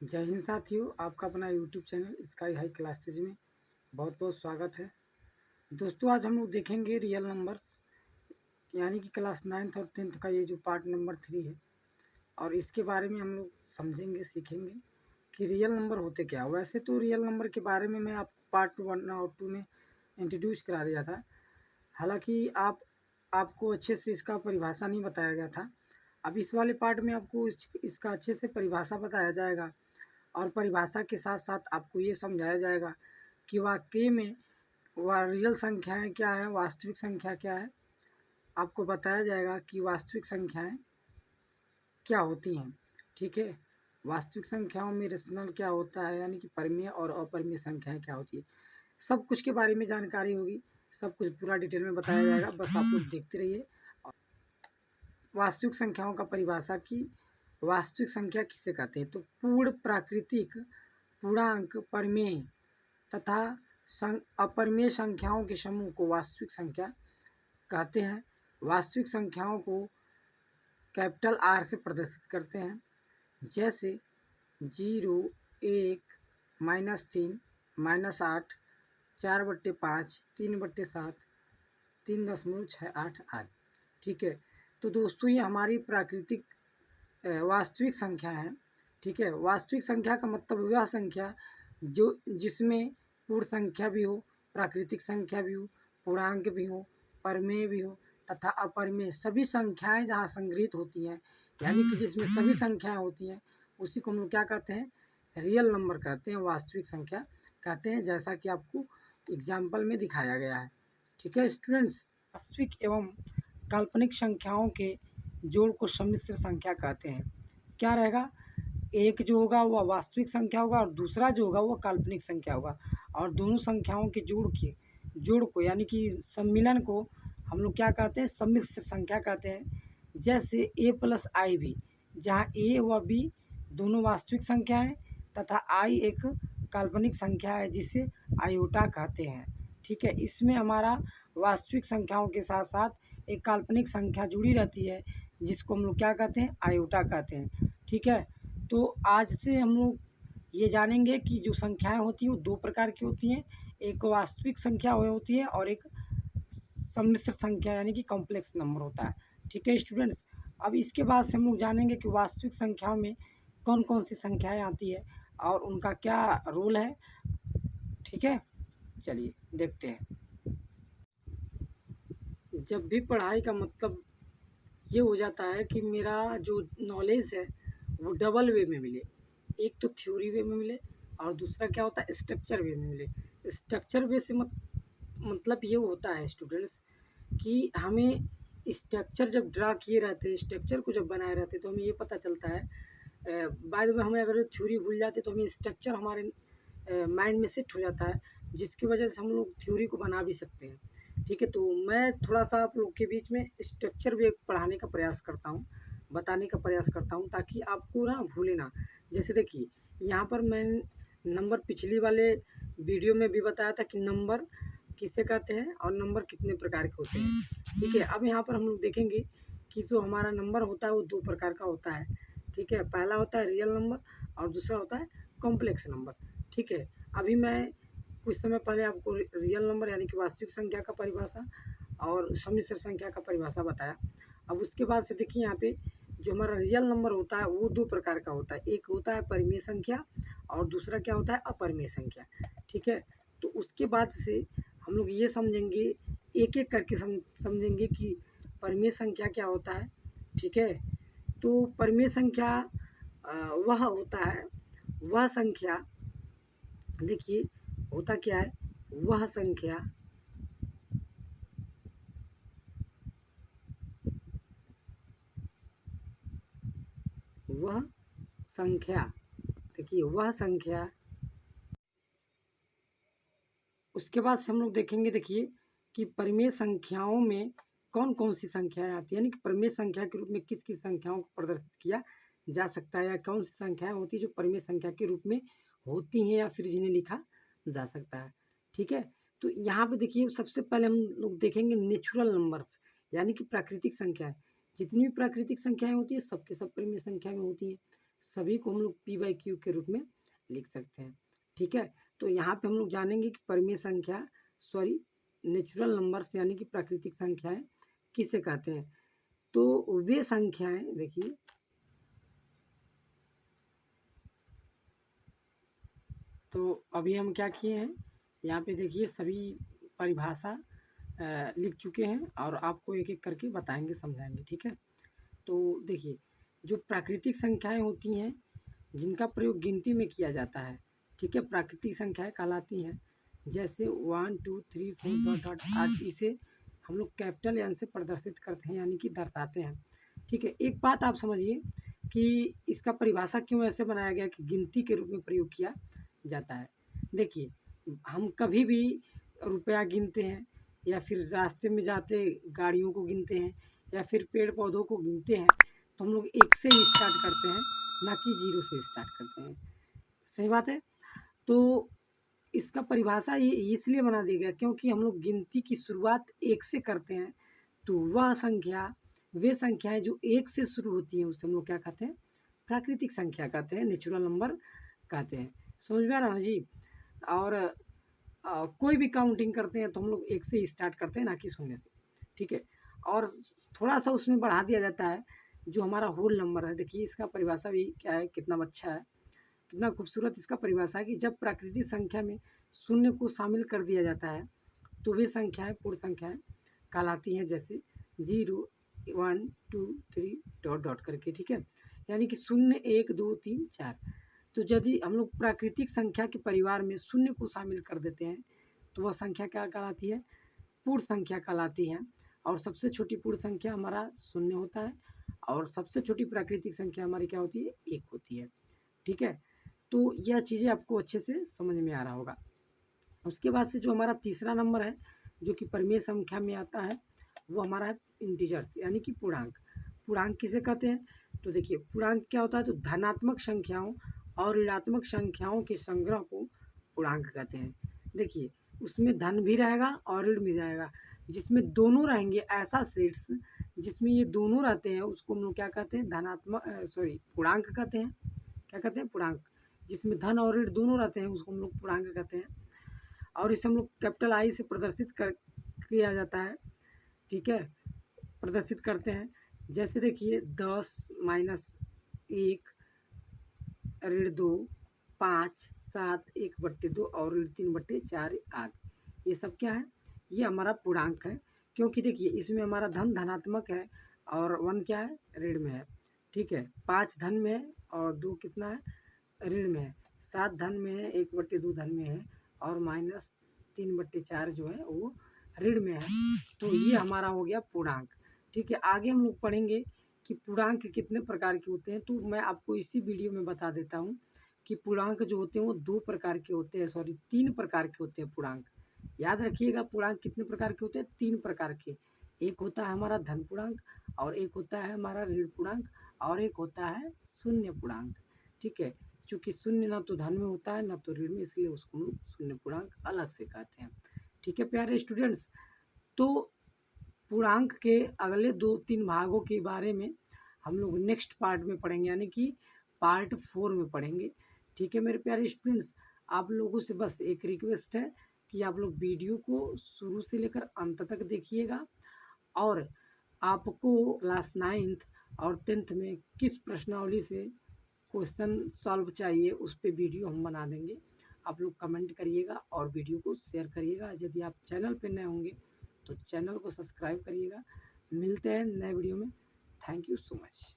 जय हिंद साथियों, आपका अपना YouTube channel sky high classes में बहुत बहुत स्वागत है। दोस्तों, आज हम लोग देखेंगे रियल नंबर्स यानी कि क्लास 9th और 10th का ये जो पार्ट नंबर 3 है, और इसके बारे में हम लोग समझेंगे, सीखेंगे कि रियल नंबर होते क्या। वैसे तो रियल नंबर के बारे में मैं आपको पार्ट 1 और 2 में इंट्रोड्यूस करा दिया था। हालांकि आपको अच्छे से इसका परिभाषा नहीं बताया गया था। अब इस वाले पार्ट में आपको इसका अच्छे से परिभाषा बताया जाएगा, और परिभाषा के साथ साथ आपको ये समझाया जाएगा कि वाकई में वह रियल संख्याएं क्या है, वास्तविक संख्या क्या है। आपको बताया जाएगा कि वास्तविक संख्याएं क्या होती हैं। ठीक है, वास्तविक संख्याओं में रेशनल क्या होता है, यानी कि परिमेय और अपरिमेय संख्याएं क्या होती है, सब कुछ के बारे में जानकारी होगी। सब कुछ पूरा डिटेल में बताया जाएगा, बस आप लोग देखते रहिए। वास्तविक संख्याओं का परिभाषा की वास्तविक संख्या किसे कहते हैं, तो पूर्ण प्राकृतिक पूर्णांक परिमेय तथा अपरिमेय संख्याओं के समूह को वास्तविक संख्या कहते हैं। वास्तविक संख्याओं को कैपिटल आर से प्रदर्शित करते हैं, जैसे 0, 1, -3, -8, 4/5, 3/7, 3.68 आदि। ठीक है, तो दोस्तों ये हमारी प्राकृतिक वास्तविक संख्या है। ठीक है, वास्तविक संख्या का मतलब वह संख्या जो जिसमें पूर्ण संख्या भी हो, प्राकृतिक संख्या भी हो, पूर्णांक भी हो, परिमेय भी हो तथा अपरिमेय सभी संख्याएं जहाँ संग्रहित होती हैं, यानी कि जिसमें सभी संख्याएं होती हैं, उसी को हम लोग क्या कहते हैं, रियल नंबर कहते हैं, वास्तविक संख्या कहते हैं, जैसा कि आपको एग्जाम्पल में दिखाया गया है। ठीक है स्टूडेंट्स, वास्तविक एवं काल्पनिक संख्याओं के जोड़ को सम्मिश्र संख्या कहते हैं। क्या रहेगा, एक जो होगा वह वास्तविक संख्या होगा और दूसरा जो होगा वह काल्पनिक संख्या होगा, और दोनों संख्याओं के जोड़ को यानी कि सम्मिलन को हम लोग क्या कहते हैं, सम्मिश्र संख्या कहते हैं। जैसे a+ib, जहाँ a व b दोनों वास्तविक संख्या है तथा i एक काल्पनिक संख्या है जिसे आयोटा कहते हैं। ठीक है, इसमें हमारा वास्तविक संख्याओं के साथ साथ एक काल्पनिक संख्या जुड़ी रहती है, जिसको हम लोग क्या कहते हैं, आयोटा कहते हैं। ठीक है, तो आज से हम लोग ये जानेंगे कि जो संख्याएं होती हैं वो दो प्रकार की होती हैं, एक वास्तविक संख्या होती है और एक सम्मिश्र संख्या यानी कि कॉम्प्लेक्स नंबर होता है। ठीक है स्टूडेंट्स, अब इसके बाद से हम लोग जानेंगे कि वास्तविक संख्याओं में कौन कौन सी संख्याएं आती है और उनका क्या रोल है। ठीक है, चलिए देखते हैं। जब भी पढ़ाई का मतलब ये हो जाता है कि मेरा जो नॉलेज है वो डबल वे में मिले, एक तो थ्योरी वे में मिले और दूसरा क्या होता है, स्ट्रक्चर वे में मिले। स्ट्रक्चर वे से मतलब ये होता है स्टूडेंट्स कि हमें स्ट्रक्चर जब ड्रा किए रहते हैं, स्ट्रक्चर को जब बनाए रहते हैं, तो हमें ये पता चलता है, बाद में हमें अगर थ्योरी भूल जाते तो हमें स्ट्रक्चर हमारे माइंड में सेट हो जाता है, जिसकी वजह से हम लोग थ्योरी को बना भी सकते हैं। ठीक है, तो मैं थोड़ा सा आप लोग के बीच में स्ट्रक्चर वे पढ़ाने का प्रयास करता हूँ, बताने का प्रयास करता हूँ, ताकि आपको ना भूले ना। जैसे देखिए, यहाँ पर मैं नंबर पिछली वाले वीडियो में भी बताया था कि नंबर किसे कहते हैं और नंबर कितने प्रकार के होते हैं। ठीक है, अब यहाँ पर हम लोग देखेंगे कि जो हमारा नंबर होता है वो दो प्रकार का होता है। ठीक है, पहला होता है रियल नंबर और दूसरा होता है कॉम्प्लेक्स नंबर। ठीक है, अभी मैं कुछ समय पहले आपको रियल नंबर यानी कि वास्तविक संख्या का परिभाषा और सम्मिश्र संख्या का परिभाषा बताया। अब उसके बाद से देखिए, यहाँ पे जो हमारा रियल नंबर होता है वो दो प्रकार का होता है, एक होता है परिमेय संख्या और दूसरा क्या होता है, अपरिमेय संख्या। ठीक है, तो उसके बाद से हम लोग ये समझेंगे, एक एक करके समझेंगे कि परिमेय संख्या क्या होता है। ठीक है, तो परिमेय संख्या वह होता है, वह संख्या, देखिए होता क्या है, वह संख्या वह संख्या देखिए वह संख्या, उसके बाद से हम लोग देखेंगे, देखिए कि परिमेय संख्याओं में कौन कौन सी संख्याएं आती है, यानी कि परिमेय संख्या के रूप में किस किस संख्याओं को प्रदर्शित किया जा सकता है, या कौन सी संख्याएं होती है जो परिमेय संख्या के रूप में होती हैं या फिर जिन्हें लिखा जा सकता है। ठीक है, तो यहाँ पे देखिए सबसे पहले हम लोग देखेंगे नेचुरल नंबर्स, यानी कि प्राकृतिक संख्याएं। जितनी भी प्राकृतिक संख्याएं होती है सबके सब परिमेय संख्या में होती हैं। सभी को हम लोग पी बाई क्यू के रूप में लिख सकते हैं। ठीक है, तो यहाँ पे हम लोग जानेंगे कि परिमेय संख्या नेचुरल नंबर्स यानी कि प्राकृतिक संख्याएं किसे कहते हैं। तो वे संख्याएं देखिए, तो अभी हम क्या किए हैं, यहाँ पे देखिए सभी परिभाषा लिख चुके हैं और आपको एक एक करके बताएंगे, समझाएंगे। ठीक है, तो देखिए जो प्राकृतिक संख्याएं होती हैं जिनका प्रयोग गिनती में किया जाता है, ठीक है, प्राकृतिक संख्याएं कहलाती हैं। जैसे 1 2 3 4 डॉट डॉट आज इसे हम लोग कैपिटल एन से प्रदर्शित करते हैं यानी कि दर्शाते हैं। ठीक है, एक बात आप समझिए कि इसका परिभाषा क्यों ऐसे बनाया गया कि गिनती के रूप में प्रयोग किया जाता है। देखिए हम कभी भी रुपया गिनते हैं या फिर रास्ते में जाते गाड़ियों को गिनते हैं या फिर पेड़ पौधों को गिनते हैं, तो हम लोग एक से ही स्टार्ट करते हैं, ना कि जीरो से स्टार्ट करते हैं। सही बात है। तो इसका परिभाषा ये इसलिए बना दिया गया क्योंकि हम लोग गिनती की शुरुआत एक से करते हैं, तो वह संख्या, वे संख्याएं जो एक से शुरू होती हैं उसे हम लोग क्या कहते हैं, प्राकृतिक संख्या कहते हैं, नेचुरल नंबर कहते हैं। समझ में आ रहा है जी। और कोई भी काउंटिंग करते हैं तो हम लोग एक से ही स्टार्ट करते हैं, ना कि शून्य से। ठीक है, और थोड़ा सा उसमें बढ़ा दिया जाता है जो हमारा होल नंबर है। देखिए इसका परिभाषा भी क्या है, कितना अच्छा है, कितना खूबसूरत इसका परिभाषा है कि जब प्राकृतिक संख्या में शून्य को शामिल कर दिया जाता है तो वे संख्याएं पूर्ण संख्याएं कहलाती हैं, जैसे 0 1 2 3 डॉट डॉट करके। ठीक है, यानी कि 0 1 2 3 4। तो यदि हम लोग प्राकृतिक संख्या के परिवार में शून्य को शामिल कर देते हैं तो वह संख्या क्या कहलाती है, पूर्ण संख्या कहलाती है। और सबसे छोटी पूर्ण संख्या हमारा शून्य होता है और सबसे छोटी प्राकृतिक संख्या हमारी क्या होती है, एक होती है। ठीक है, तो यह चीज़ें आपको अच्छे से समझ में आ रहा होगा। उसके बाद से जो हमारा तीसरा नंबर है जो कि परिमेय संख्या में आता है, वो हमारा है इंटीजर्स यानी कि पूर्णांक। पूर्णांक किसे कहते हैं, तो देखिए पूर्णांक क्या होता है, तो धनात्मक संख्याओं और ऋणात्मक संख्याओं के संग्रह को पूर्णांक कहते हैं। देखिए उसमें धन भी रहेगा और ऋण भी रहेगा, जिसमें दोनों रहेंगे, ऐसा सेट्स जिसमें ये दोनों रहते हैं उसको हम लोग क्या कहते हैं, पूर्णांक कहते हैं। क्या कहते हैं, पूर्णांक। जिसमें धन और ऋण दोनों रहते हैं उसको हम लोग पूर्णांक कहते हैं। और इसे हम लोग कैपिटल आई से प्रदर्शित कर किया जाता है। ठीक है, प्रदर्शित करते हैं। जैसे देखिए 10 माइनस 1 ऋण 2 5 7 1/2 और ऋण 3/4 आदि, ये सब क्या है, ये हमारा पूर्णांक है। क्योंकि देखिए इसमें हमारा धन धनात्मक है और 1 क्या है, ऋण में है। ठीक है, 5 धन में है और 2 कितना है, ऋण में है। 7 धन में है, 1/2 धन में है और माइनस 3/4 जो है वो ऋण में है। तो ये हमारा हो गया पूर्णांक। ठीक है, आगे हम लोग पढ़ेंगे कि पूर्णांक कितने प्रकार के होते हैं, तो मैं आपको इसी वीडियो में बता देता हूँ कि पूर्णांक जो होते हैं वो 2 प्रकार के होते हैं, 3 प्रकार के होते हैं पूर्णांक। याद रखिएगा, पूर्णांक कितने प्रकार के होते हैं, 3 प्रकार के। एक होता है हमारा धन पूर्णांक और एक होता है हमारा ऋण पूर्णांक और एक होता है शून्य पूर्णांक। ठीक है, चूँकि शून्य ना तो धन में होता है ना तो ऋण में, इसलिए उसको हम लोग शून्य पूर्णांक अलग से कहते हैं। ठीक है प्यारे स्टूडेंट्स, तो पूर्णांक के अगले 2-3 भागों के बारे में हम लोग नेक्स्ट पार्ट में पढ़ेंगे, यानी कि पार्ट 4 में पढ़ेंगे। ठीक है मेरे प्यारे स्टूडेंट्स, आप लोगों से बस एक रिक्वेस्ट है कि आप लोग वीडियो को शुरू से लेकर अंत तक देखिएगा और आपको क्लास 9th और 10th में किस प्रश्नावली से क्वेश्चन सॉल्व चाहिए उस पर वीडियो हम बना देंगे। आप लोग कमेंट करिएगा और वीडियो को शेयर करिएगा। यदि आप चैनल पर नए होंगे तो चैनल को सब्सक्राइब करिएगा। मिलते हैं नए वीडियो में। Thank you so much.